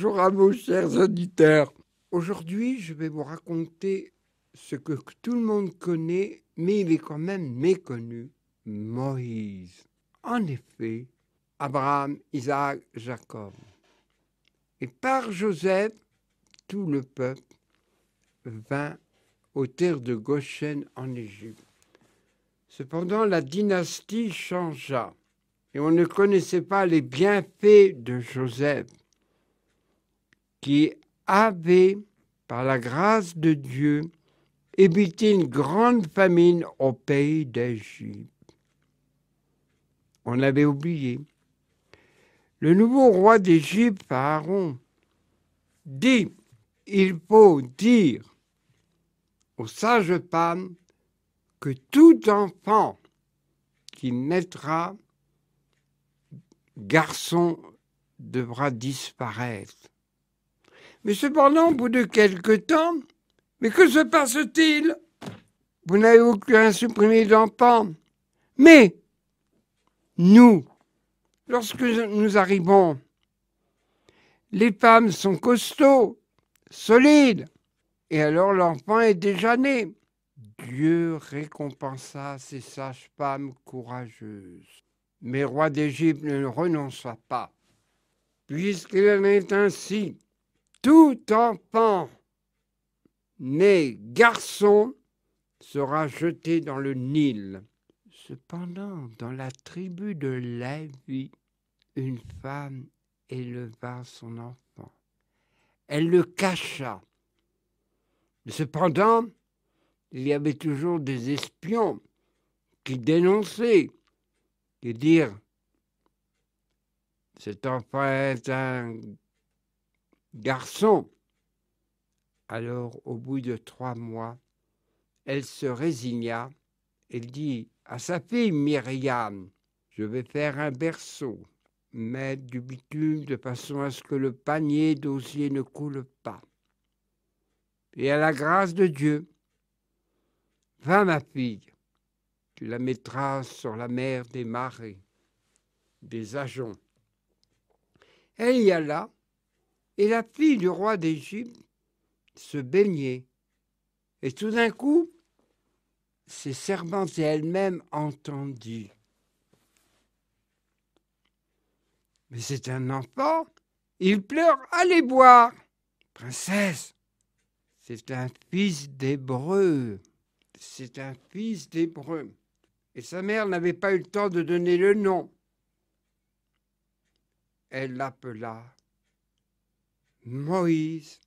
Bonjour à vous, chers auditeurs. Aujourd'hui, je vais vous raconter ce que tout le monde connaît, mais il est quand même méconnu, Moïse. En effet, Abraham, Isaac, Jacob. Et par Joseph, tout le peuple vint aux terres de Goshen en Égypte. Cependant, la dynastie changea et on ne connaissait pas les bienfaits de Joseph, qui avait, par la grâce de Dieu, évité une grande famine au pays d'Égypte. On avait oublié. Le nouveau roi d'Égypte, Pharaon, dit, il faut dire aux sages femmes que tout enfant qui naîtra, garçon, devra disparaître. Mais cependant, au bout de quelque temps, mais que se passe-t-il? Vous n'avez aucun supprimé d'enfant. Mais nous, lorsque nous arrivons, les femmes sont costauds, solides, et alors l'enfant est déjà né. Dieu récompensa ces sages-femmes courageuses. Mais le roi d'Égypte ne renonça pas. Puisqu'il en est ainsi, tout enfant né garçon sera jeté dans le Nil. Cependant, dans la tribu de Lévi, une femme éleva son enfant. Elle le cacha. Cependant, il y avait toujours des espions qui dénonçaient, qui dirent « cet enfant est un garçon ». Alors, au bout de 3 mois, elle se résigna. Elle dit à sa fille Myriam, je vais faire un berceau, mettre du bitume de façon à ce que le panier d'osier ne coule pas. Et à la grâce de Dieu, va ma fille, tu la mettras sur la mer des marées, des ajoncs. Elle y alla, et la fille du roi d'Égypte se baignait. Et tout d'un coup, ses servantes et elle-même entendirent. Mais c'est un enfant, il pleure, allez boire. Princesse, c'est un fils d'Hébreu, c'est un fils d'Hébreu. Et sa mère n'avait pas eu le temps de donner le nom. Elle l'appela Moïse,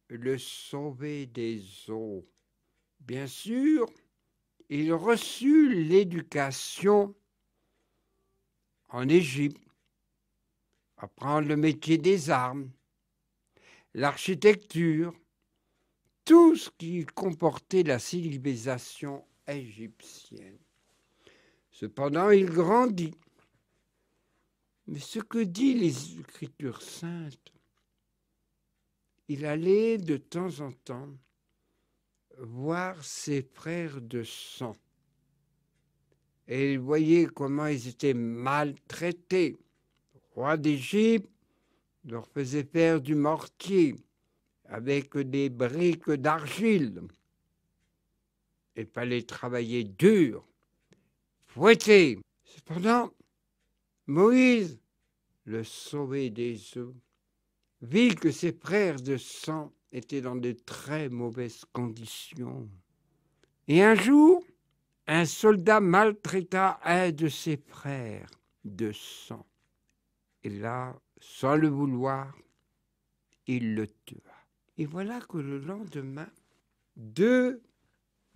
le sauvé des eaux. Bien sûr, il reçut l'éducation en Égypte, apprendre le métier des armes, l'architecture, tout ce qui comportait la civilisation égyptienne. Cependant, il grandit. Mais ce que dit les Écritures saintes, il allait de temps en temps voir ses frères de sang. Et il voyait comment ils étaient maltraités. Le roi d'Égypte leur faisait faire du mortier avec des briques d'argile. Il fallait travailler dur, fouetter. Cependant, Moïse, le sauvé des eaux, vit que ses frères de sang étaient dans de très mauvaises conditions. Et un jour, un soldat maltraita un de ses frères de sang. Et là, sans le vouloir, il le tua. Et voilà que le lendemain, 2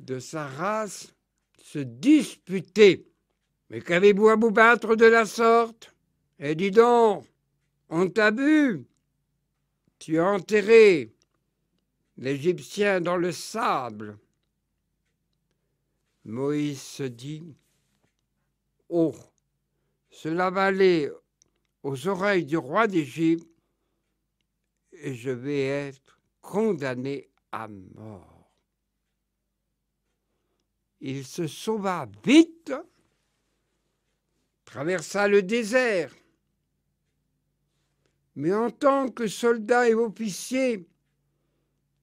de sa race se disputaient. Mais qu'avez-vous à vous battre de la sorte? Et dis donc, on t'a vu, tu as enterré l'Égyptien dans le sable. Moïse se dit, oh, cela va aller aux oreilles du roi d'Égypte et je vais être condamné à mort. Il se sauva vite, traversa le désert, Mais en tant que soldat et officier,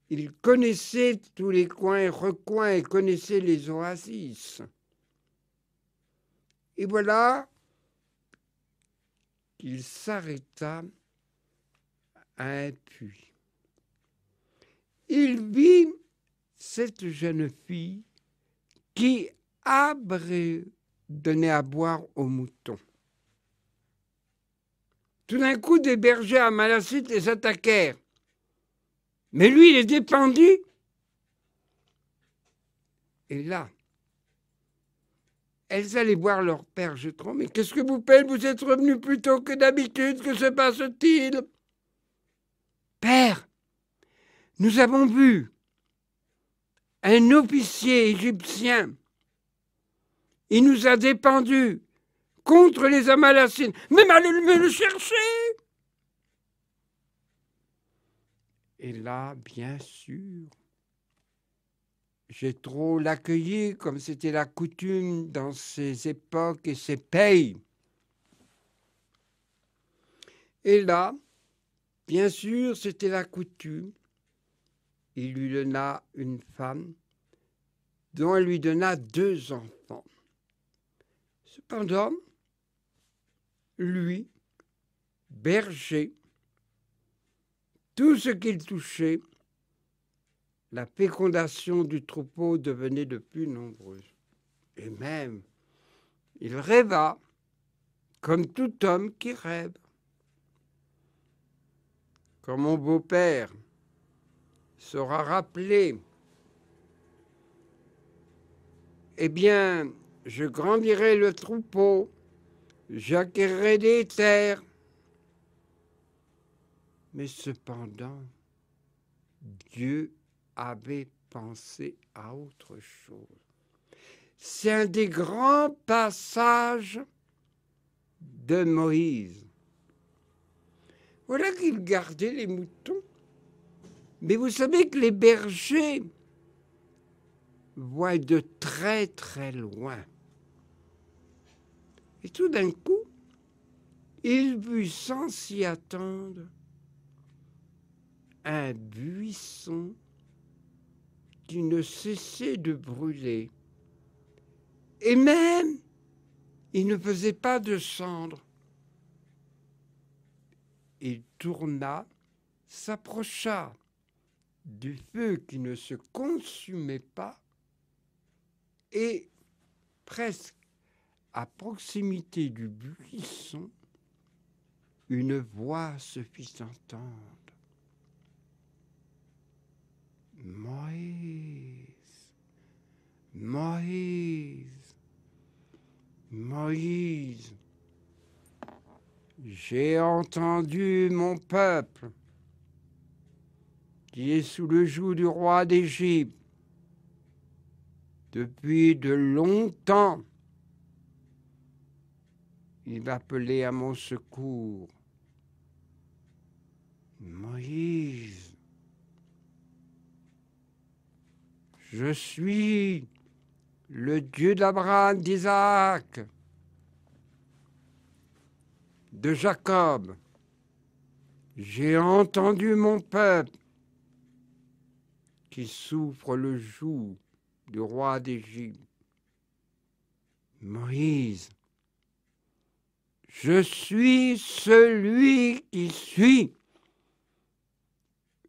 il connaissait tous les coins et recoins et connaissait les oasis. Et voilà qu'il s'arrêta à un puits. Il vit cette jeune fille qui donnait à boire aux moutons. Tout d'un coup, des bergers amalacites les attaquèrent. Mais lui, il est dépendu. Et là, elles allaient voir leur père Jetron. Mais qu'est-ce que vous faites? Vous êtes revenu plus tôt que d'habitude. Que se passe-t-il? Père, nous avons vu un officier égyptien. Il nous a dépendus contre les Amalacines. Même allez me le chercher. Et là, bien sûr, Jéthro l'accueillit comme c'était la coutume dans ces époques et ces pays. Et là, bien sûr, c'était la coutume. Il lui donna une femme dont elle lui donna 2 enfants. Cependant, lui, berger, tout ce qu'il touchait, la fécondation du troupeau devenait de plus nombreuse. Et même, il rêva, comme tout homme qui rêve. Quand mon beau-père sera rappelé, eh bien, je grandirai le troupeau, j'acquerrai des terres. Mais cependant, Dieu avait pensé à autre chose. C'est un des grands passages de Moïse. Voilà qu'il gardait les moutons. Mais vous savez que les bergers voient de très très loin. Et tout d'un coup, il vit sans s'y attendre un buisson qui ne cessait de brûler. Et même, il ne faisait pas de cendres. Il tourna, s'approcha du feu qui ne se consumait pas et presque à proximité du buisson, une voix se fit entendre. Moïse, Moïse, Moïse, j'ai entendu mon peuple qui est sous le joug du roi d'Égypte depuis de longtemps. Il m'appelait à mon secours. Moïse, je suis le Dieu d'Abraham, d'Isaac, de Jacob. J'ai entendu mon peuple qui souffre le joug du roi d'Égypte. Moïse, je suis celui qui suis.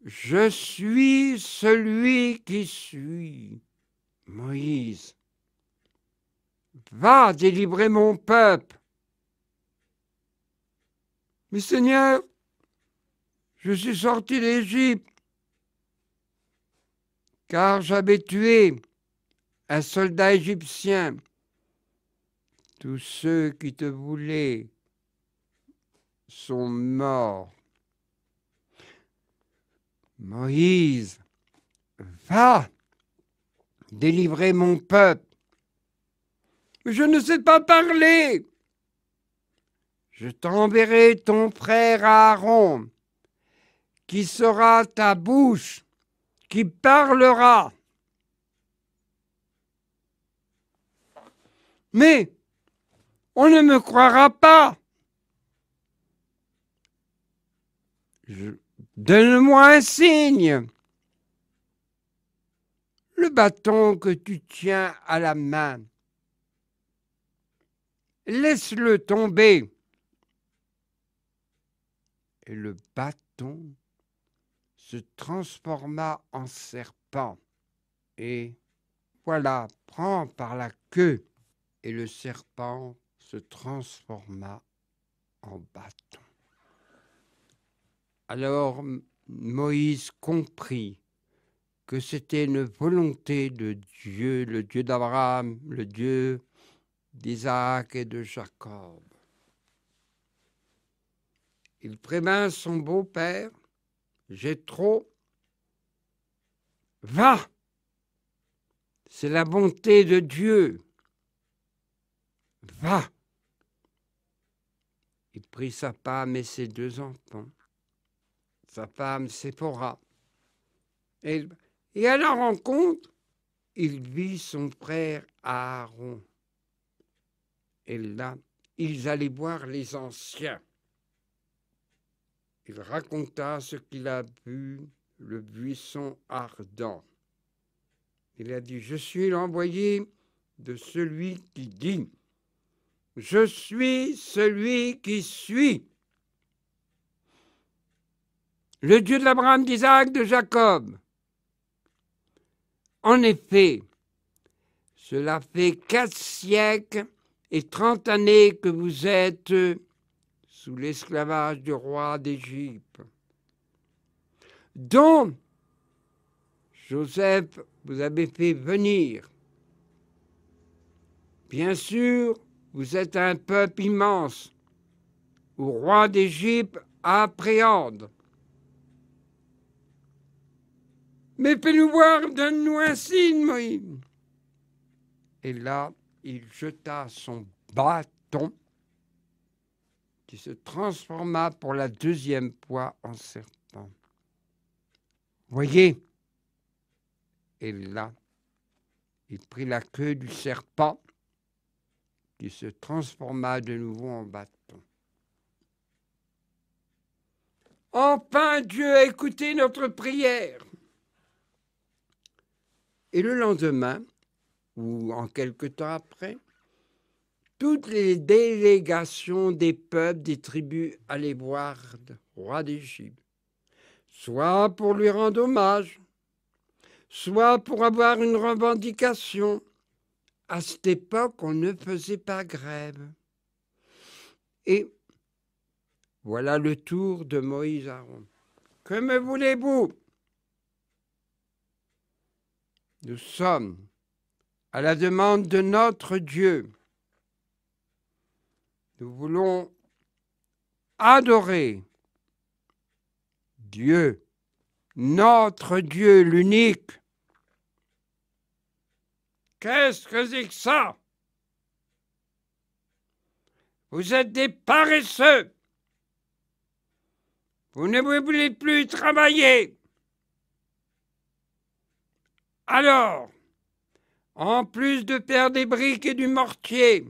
Je suis celui qui suis. Moïse, va délivrer mon peuple. Mais Seigneur, je suis sorti d'Égypte car j'avais tué un soldat égyptien. Tous ceux qui te voulaient sont morts. Moïse, va délivrer mon peuple. Mais je ne sais pas parler. Je t'enverrai ton frère Aaron, qui sera ta bouche, qui parlera. Mais on ne me croira pas. Donne-moi un signe. Le bâton que tu tiens à la main, laisse-le tomber. Et le bâton se transforma en serpent. Et voilà, prends par la queue. Et le serpent se transforma en bâton. Alors Moïse comprit que c'était une volonté de Dieu, le Dieu d'Abraham, le Dieu d'Isaac et de Jacob. Il prévint son beau-père, Jéthro, va, c'est la bonté de Dieu, va. Il prit sa femme et ses 2 enfants, sa femme Séphora, et à la rencontre, il vit son frère Aaron. Et là, ils allaient voir les anciens. Il raconta ce qu'il a vu, le buisson ardent. Il a dit, je suis l'envoyé de celui qui dit, je suis celui qui suis. Le Dieu de l'Abraham, d'Isaac, de Jacob. En effet, cela fait 4 siècles et 30 années que vous êtes sous l'esclavage du roi d'Égypte, dont Joseph vous avait fait venir. Bien sûr, vous êtes un peuple immense, où le roi d'Égypte appréhende. Mais fais-nous voir, donne-nous un signe, Moïse. Et là, il jeta son bâton, qui se transforma pour la 2e fois en serpent. Voyez? Et là, il prit la queue du serpent, qui se transforma de nouveau en bâton. Enfin, Dieu a écouté notre prière. Et le lendemain, ou en quelque temps après, toutes les délégations des peuples, des tribus allaient voir le roi d'Égypte, soit pour lui rendre hommage, soit pour avoir une revendication. À cette époque, on ne faisait pas grève. Et voilà le tour de Moïse Aaron. Que me voulez-vous? Nous sommes à la demande de notre Dieu. Nous voulons adorer Dieu, notre Dieu, l'unique. Qu'est-ce que c'est que ça? Vous êtes des paresseux. Vous ne voulez plus travailler. Alors, en plus de faire des briques et du mortier,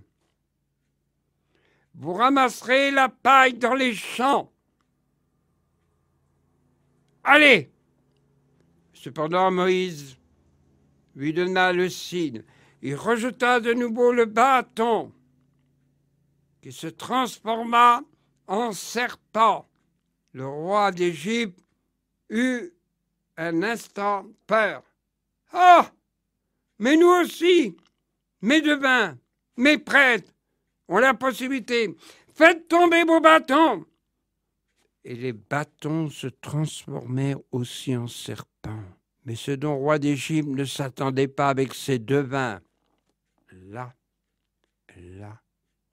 vous ramasserez la paille dans les champs. Allez! Cependant, Moïse lui donna le signe. Il rejeta de nouveau le bâton, qui se transforma en serpent. Le roi d'Égypte eut un instant peur. Ah! Mais nous aussi, mes devins, mes prêtres, ont la possibilité. Faites tomber vos bâtons. Et les bâtons se transformèrent aussi en serpents. Mais ce dont le roi d'Égypte ne s'attendait pas avec ses devins. Là,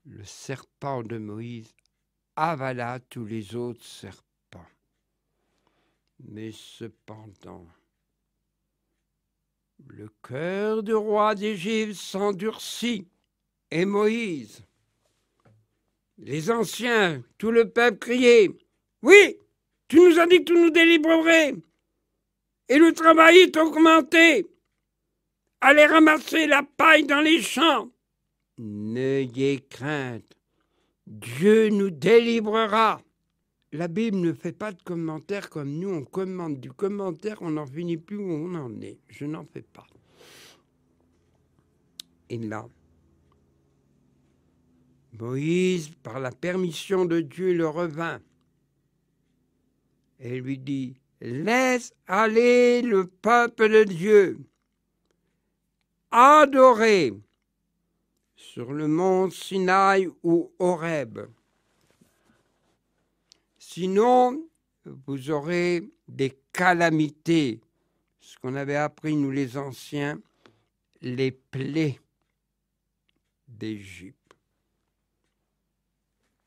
le serpent de Moïse avala tous les autres serpents. Mais cependant, le cœur du roi d'Égypte s'endurcit, et Moïse, les anciens, tout le peuple criait, « Oui, tu nous as dit que tu nous délivrerais, et le travail est augmenté. Allez ramasser la paille dans les champs. » N'ayez crainte, Dieu nous délivrera. la Bible ne fait pas de commentaires comme nous, on commente du commentaire, on n'en finit plus où on en est. Je n'en fais pas. Et là, Moïse, par la permission de Dieu, le revint et lui dit, « Laisse aller le peuple de Dieu, adorer sur le mont Sinaï ou Horeb. Sinon, vous aurez des calamités, ce qu'on avait appris, nous les anciens, les plaies d'Égypte. »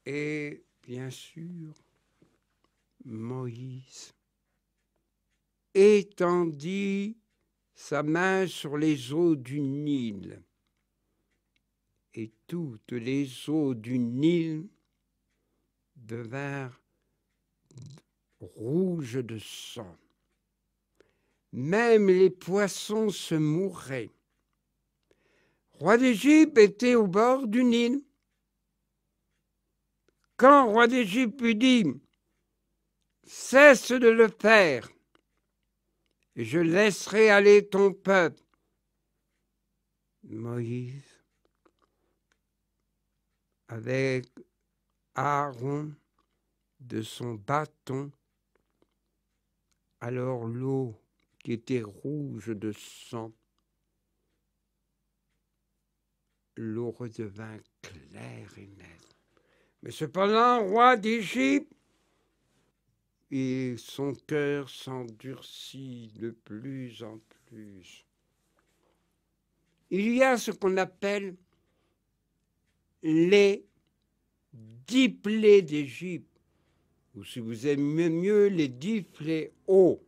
Et bien sûr, Moïse étendit sa main sur les eaux du Nil. Et toutes les eaux du Nil devinrent rouges de sang. Même les poissons se mouraient. Roi d'Égypte était au bord du Nil. Quand roi d'Égypte lui dit « Cesse de le faire, je laisserai aller ton peuple », Moïse, avec Aaron de son bâton, alors l'eau qui était rouge de sang, l'eau redevint claire et nette. Mais cependant, roi d'Égypte, et son cœur s'endurcit de plus en plus. Il y a ce qu'on appelle les 10 plaies d'Égypte, ou si vous aimez mieux, les 10 fléaux.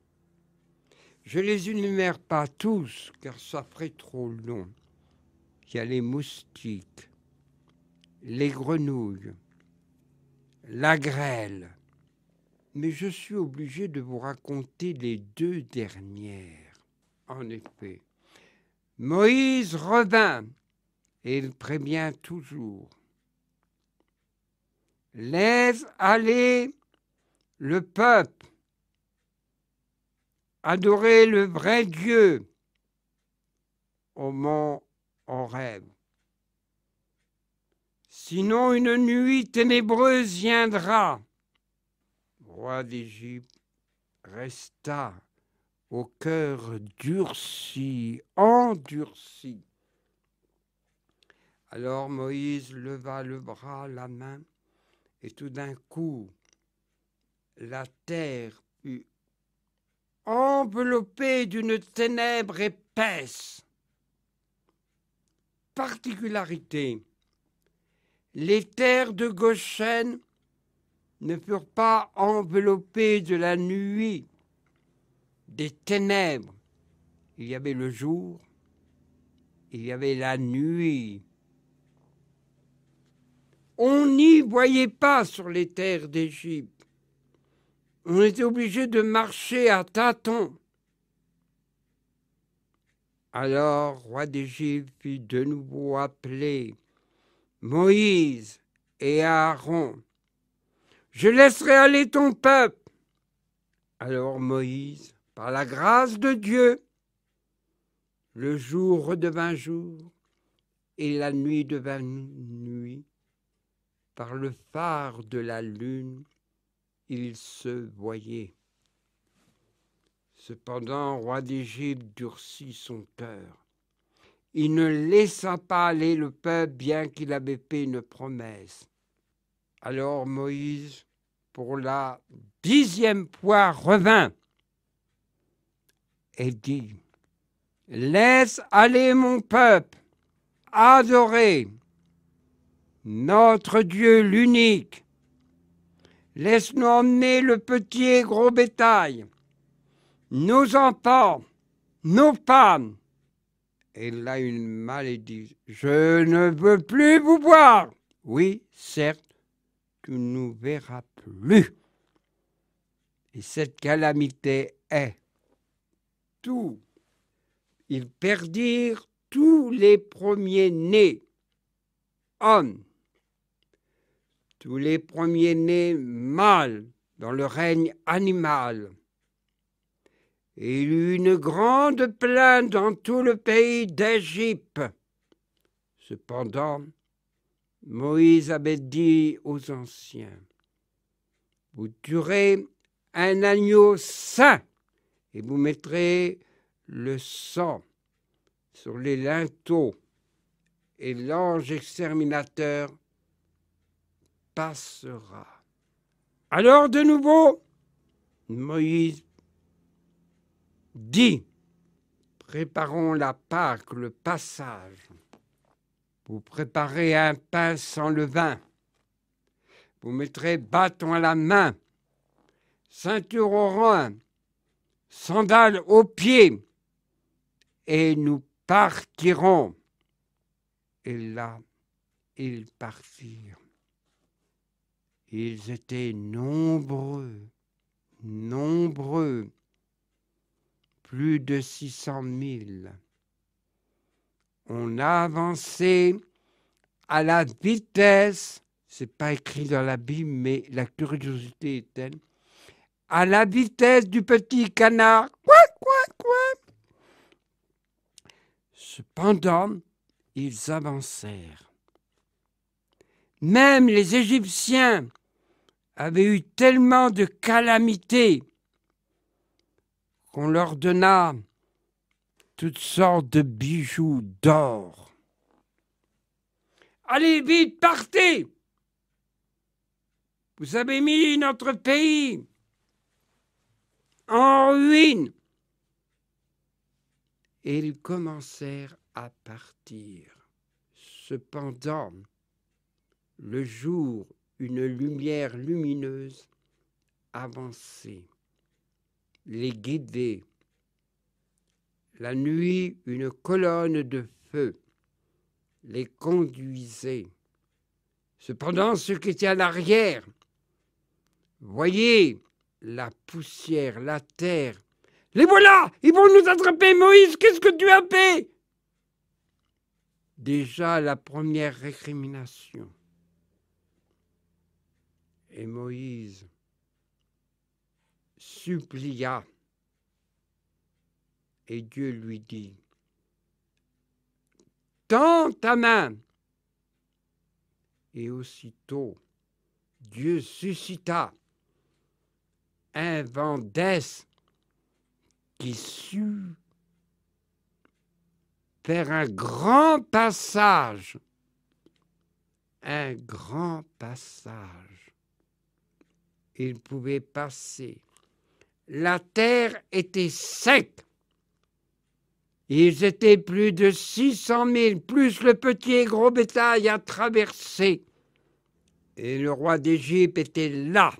Je ne les énumère pas tous, car ça ferait trop long. Il y a les moustiques, les grenouilles, la grêle. Mais je suis obligé de vous raconter les 2 dernières. En effet, Moïse revint, et il prévient toujours. Laisse aller le peuple, adorer le vrai Dieu au mont Horeb. Sinon une nuit ténébreuse viendra. Roi d'Égypte resta au cœur durci, endurci. Alors Moïse leva le bras, la main, et tout d'un coup, la terre fut enveloppée d'une ténèbre épaisse. Particularité, les terres de Goshen ne furent pas enveloppées de la nuit, des ténèbres. Il y avait le jour, il y avait la nuit. On n'y voyait pas sur les terres d'Égypte. On était obligé de marcher à tâtons. Alors, roi d'Égypte fit de nouveau appeler Moïse et Aaron. « Je laisserai aller ton peuple. » Alors Moïse, par la grâce de Dieu, le jour redevint jour et la nuit devint nuit. Par le phare de la lune, il se voyait. Cependant, roi d'Égypte durcit son cœur. Il ne laissa pas aller le peuple, bien qu'il avait fait une promesse. Alors Moïse, pour la 10e fois, revint et dit, « Laisse aller mon peuple, adorer notre Dieu l'unique. Laisse-nous emmener le petit et gros bétail, nos enfants, nos femmes. » Et là, une malédiction. « Je ne veux plus vous voir. » Oui, certes, tu ne nous verras plus. Et cette calamité est tout. Ils perdirent tous les premiers-nés, hommes, tous les premiers-nés mâles dans le règne animal. Et il y eut une grande plainte dans tout le pays d'Égypte. Cependant, Moïse avait dit aux anciens, « Vous tuerez un agneau saint et vous mettrez le sang sur les linteaux et l'ange exterminateur passera. » Alors de nouveau, Moïse dit, préparons la Pâque, le passage. Vous préparez un pain sans levain. Vous mettrez bâton à la main, ceinture au rein, sandales aux pieds, et nous partirons. Et là, ils partirent. Ils étaient nombreux, plus de 600 000. On a avancé à la vitesse, c'est pas écrit dans la Bible, mais la curiosité est telle, à la vitesse du petit canard. Couac, couac, couac. Cependant, ils avancèrent. Même les Égyptiens avaient eu tellement de calamités qu'on leur donna toutes sortes de bijoux d'or. Allez vite, partez! Vous avez mis notre pays en ruine. Et ils commencèrent à partir. Cependant, le jour, une lumière lumineuse avançait, les guidait. La nuit, une colonne de feu les conduisait. Cependant, ceux qui étaient à l'arrière voyaient la poussière, la terre. Les voilà! Ils vont nous attraper, Moïse! Qu'est-ce que tu as fait? Déjà la première récrimination. Et Moïse supplia. Et Dieu lui dit, « Tends ta main !» Et aussitôt, Dieu suscita un vent d'est qui sut faire un grand passage. Un grand passage. Il pouvait passer. La terre était sec. Ils étaient plus de 600 000, plus le petit et gros bétail à traverser. Et le roi d'Égypte était là,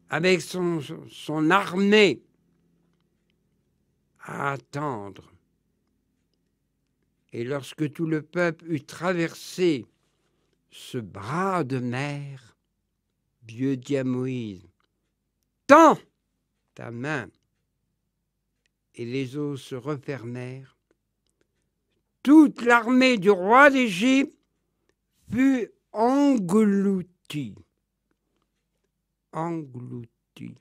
avec son armée, à attendre. Et lorsque tout le peuple eut traversé ce bras de mer, Dieu dit à Moïse, « Tends ta main !» Et les eaux se refermèrent. Toute l'armée du roi d'Égypte fut engloutie. Engloutie.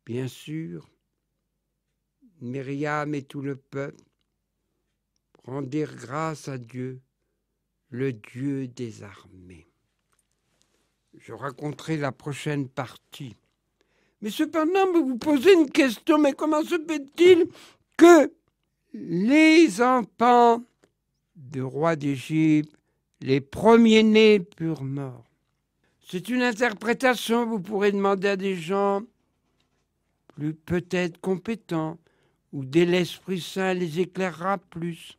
Bien sûr, Myriam et tout le peuple rendirent grâce à Dieu, le Dieu des armées. Je raconterai la prochaine partie. Mais cependant, vous vous posez une question, mais comment se fait-il que les enfants du roi d'Égypte, les premiers-nés purent morts? C'est une interprétation, vous pourrez demander à des gens plus peut-être compétents, ou dès l'Esprit Saint les éclairera plus.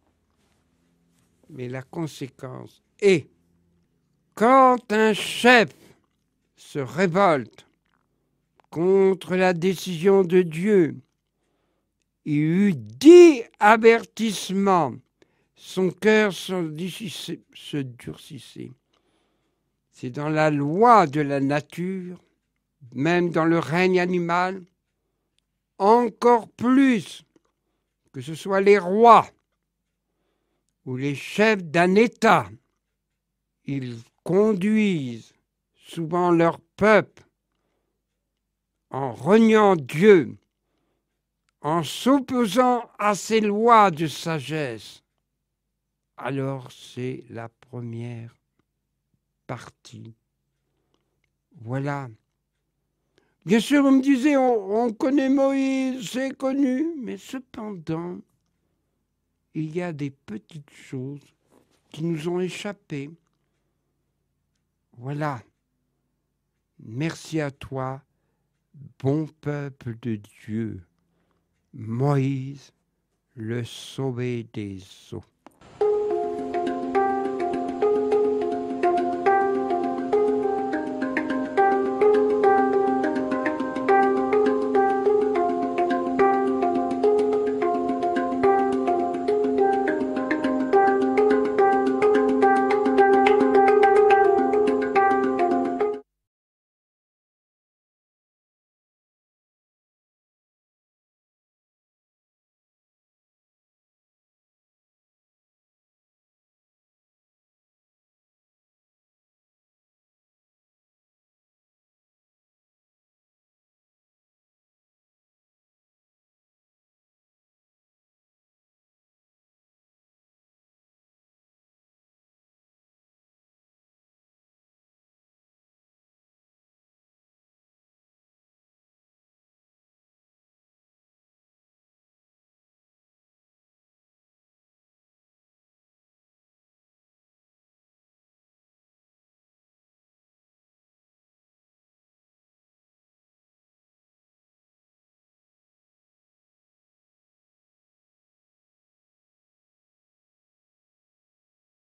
Mais la conséquence est, quand un chef se révolte contre la décision de Dieu, il eut 10 avertissements. Son cœur se durcissait. C'est dans la loi de la nature, même dans le règne animal, encore plus que ce soit les rois ou les chefs d'un État. Ils conduisent souvent leur peuple, en reniant Dieu, en s'opposant à ses lois de sagesse, alors c'est la première partie. Voilà. Bien sûr, on me disait, on connaît Moïse, c'est connu, mais cependant, il y a des petites choses qui nous ont échappé. Voilà. Merci à toi, bon peuple de Dieu, Moïse, le sauvé des eaux.